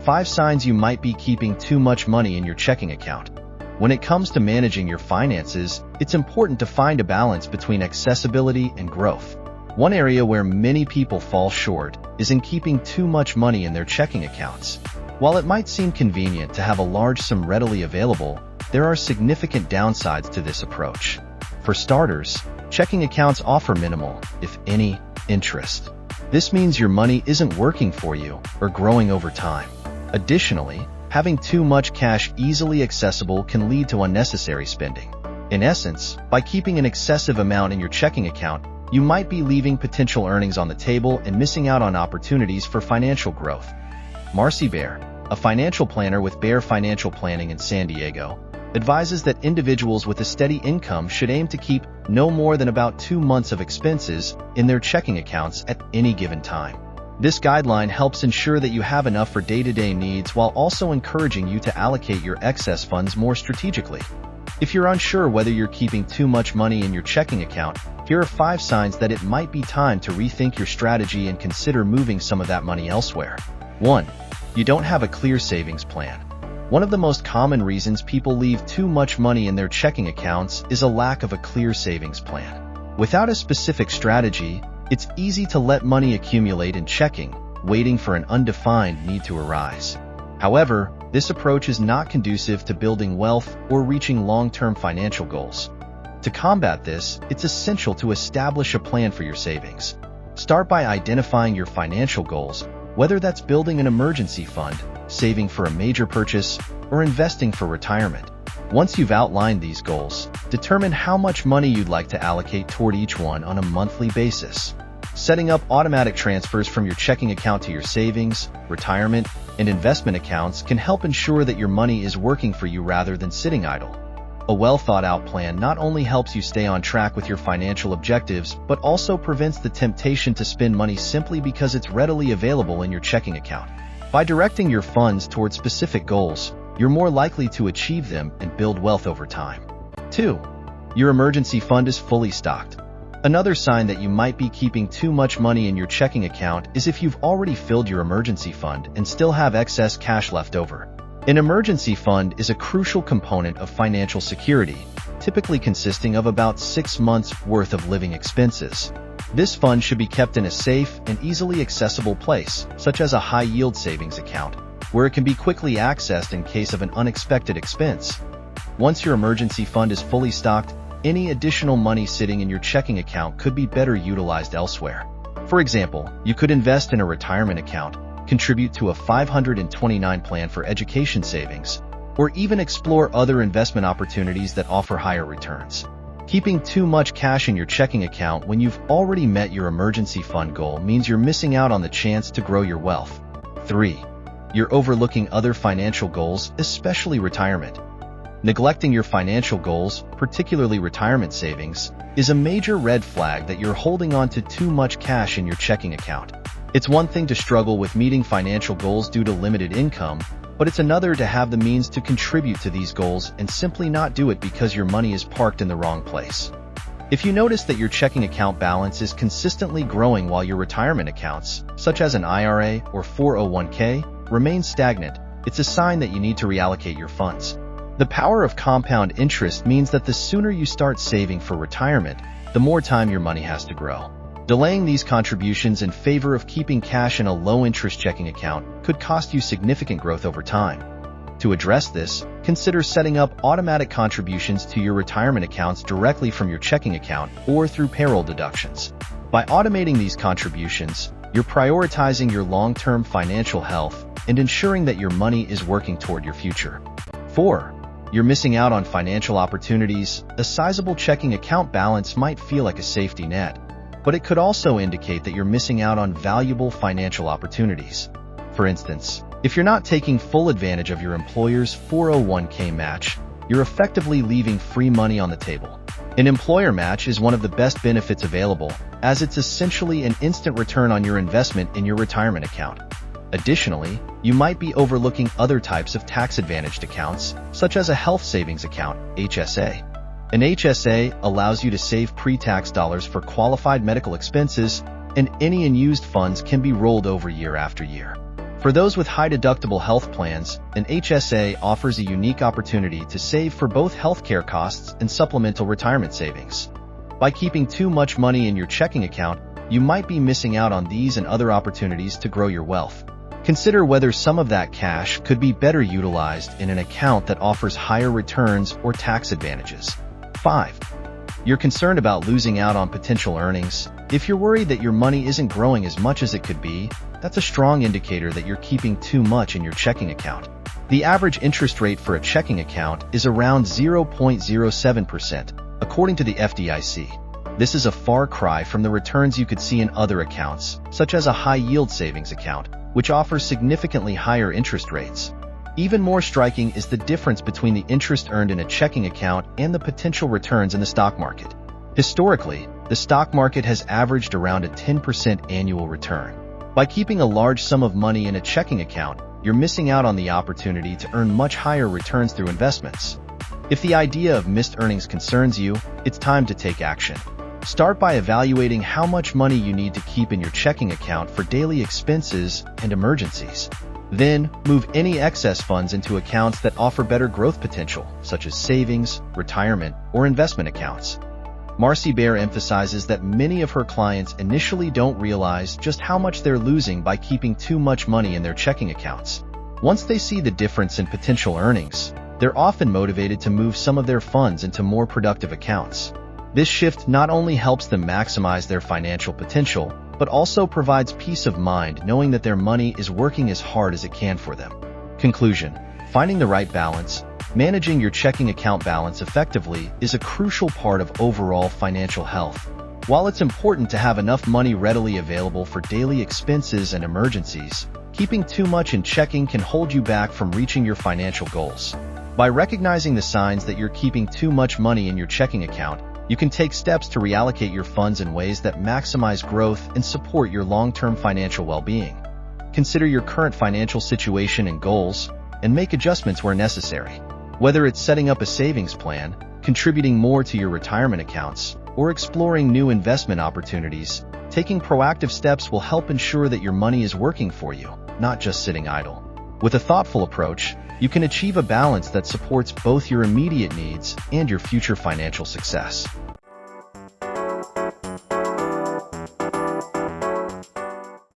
5 signs you might be keeping too much money in your checking account. When it comes to managing your finances, it's important to find a balance between accessibility and growth. One area where many people fall short is in keeping too much money in their checking accounts. While it might seem convenient to have a large sum readily available, there are significant downsides to this approach. For starters, checking accounts offer minimal, if any, interest. This means your money isn't working for you or growing over time. Additionally, having too much cash easily accessible can lead to unnecessary spending. In essence, by keeping an excessive amount in your checking account, you might be leaving potential earnings on the table and missing out on opportunities for financial growth. Marcy Bear, a financial planner with Bear Financial Planning in San Diego, advises that individuals with a steady income should aim to keep no more than about 2 months of expenses in their checking accounts at any given time. This guideline helps ensure that you have enough for day-to-day needs while also encouraging you to allocate your excess funds more strategically. If you're unsure whether you're keeping too much money in your checking account, here are 5 signs that it might be time to rethink your strategy and consider moving some of that money elsewhere. 1. You don't have a clear savings plan. One of the most common reasons people leave too much money in their checking accounts is a lack of a clear savings plan. Without a specific strategy, it's easy to let money accumulate in checking, waiting for an undefined need to arise. However, this approach is not conducive to building wealth or reaching long-term financial goals. To combat this, it's essential to establish a plan for your savings. Start by identifying your financial goals, whether that's building an emergency fund, saving for a major purchase, or investing for retirement. Once you've outlined these goals, determine how much money you'd like to allocate toward each one on a monthly basis. Setting up automatic transfers from your checking account to your savings, retirement, and investment accounts can help ensure that your money is working for you rather than sitting idle. A well-thought-out plan not only helps you stay on track with your financial objectives, but also prevents the temptation to spend money simply because it's readily available in your checking account. By directing your funds toward specific goals, you're more likely to achieve them and build wealth over time. 2. Your emergency fund is fully stocked. Another sign that you might be keeping too much money in your checking account is if you've already filled your emergency fund and still have excess cash left over. An emergency fund is a crucial component of financial security, typically consisting of about 6 months' worth of living expenses. This fund should be kept in a safe and easily accessible place, such as a high-yield savings account, where it can be quickly accessed in case of an unexpected expense. Once your emergency fund is fully stocked, any additional money sitting in your checking account could be better utilized elsewhere. For example, you could invest in a retirement account, contribute to a 529 plan for education savings, or even explore other investment opportunities that offer higher returns. Keeping too much cash in your checking account when you've already met your emergency fund goal means you're missing out on the chance to grow your wealth. 3. You're overlooking other financial goals, especially retirement. Neglecting your financial goals, particularly retirement savings, is a major red flag that you're holding on to too much cash in your checking account. It's one thing to struggle with meeting financial goals due to limited income, but it's another to have the means to contribute to these goals and simply not do it because your money is parked in the wrong place. If you notice that your checking account balance is consistently growing while your retirement accounts, such as an IRA or 401k, remain stagnant, it's a sign that you need to reallocate your funds. The power of compound interest means that the sooner you start saving for retirement, the more time your money has to grow. Delaying these contributions in favor of keeping cash in a low-interest checking account could cost you significant growth over time. To address this, consider setting up automatic contributions to your retirement accounts directly from your checking account or through payroll deductions. By automating these contributions, you're prioritizing your long-term financial health and ensuring that your money is working toward your future. 4. You're missing out on financial opportunities. A sizable checking account balance might feel like a safety net, but it could also indicate that you're missing out on valuable financial opportunities. For instance, if you're not taking full advantage of your employer's 401k match, you're effectively leaving free money on the table. An employer match is one of the best benefits available, as it's essentially an instant return on your investment in your retirement account. Additionally, you might be overlooking other types of tax-advantaged accounts, such as a health savings account, HSA. An HSA allows you to save pre-tax dollars for qualified medical expenses, and any unused funds can be rolled over year after year. For those with high-deductible health plans, an HSA offers a unique opportunity to save for both healthcare costs and supplemental retirement savings. By keeping too much money in your checking account, you might be missing out on these and other opportunities to grow your wealth. Consider whether some of that cash could be better utilized in an account that offers higher returns or tax advantages. 5. You're concerned about losing out on potential earnings. If you're worried that your money isn't growing as much as it could be, that's a strong indicator that you're keeping too much in your checking account. The average interest rate for a checking account is around 0.07%, according to the FDIC. This is a far cry from the returns you could see in other accounts, such as a high-yield savings account, which offers significantly higher interest rates. Even more striking is the difference between the interest earned in a checking account and the potential returns in the stock market. Historically, the stock market has averaged around a 10% annual return. By keeping a large sum of money in a checking account, you're missing out on the opportunity to earn much higher returns through investments. If the idea of missed earnings concerns you, it's time to take action. Start by evaluating how much money you need to keep in your checking account for daily expenses and emergencies. Then, move any excess funds into accounts that offer better growth potential, such as savings, retirement, or investment accounts. Marcy Bear emphasizes that many of her clients initially don't realize just how much they're losing by keeping too much money in their checking accounts. Once they see the difference in potential earnings, they're often motivated to move some of their funds into more productive accounts. This shift not only helps them maximize their financial potential, but also provides peace of mind knowing that their money is working as hard as it can for them. Conclusion: finding the right balance, managing your checking account balance effectively is a crucial part of overall financial health. While it's important to have enough money readily available for daily expenses and emergencies, keeping too much in checking can hold you back from reaching your financial goals. By recognizing the signs that you're keeping too much money in your checking account, you can take steps to reallocate your funds in ways that maximize growth and support your long-term financial well-being. Consider your current financial situation and goals, and make adjustments where necessary. Whether it's setting up a savings plan, contributing more to your retirement accounts, or exploring new investment opportunities, taking proactive steps will help ensure that your money is working for you, not just sitting idle. With a thoughtful approach, you can achieve a balance that supports both your immediate needs and your future financial success.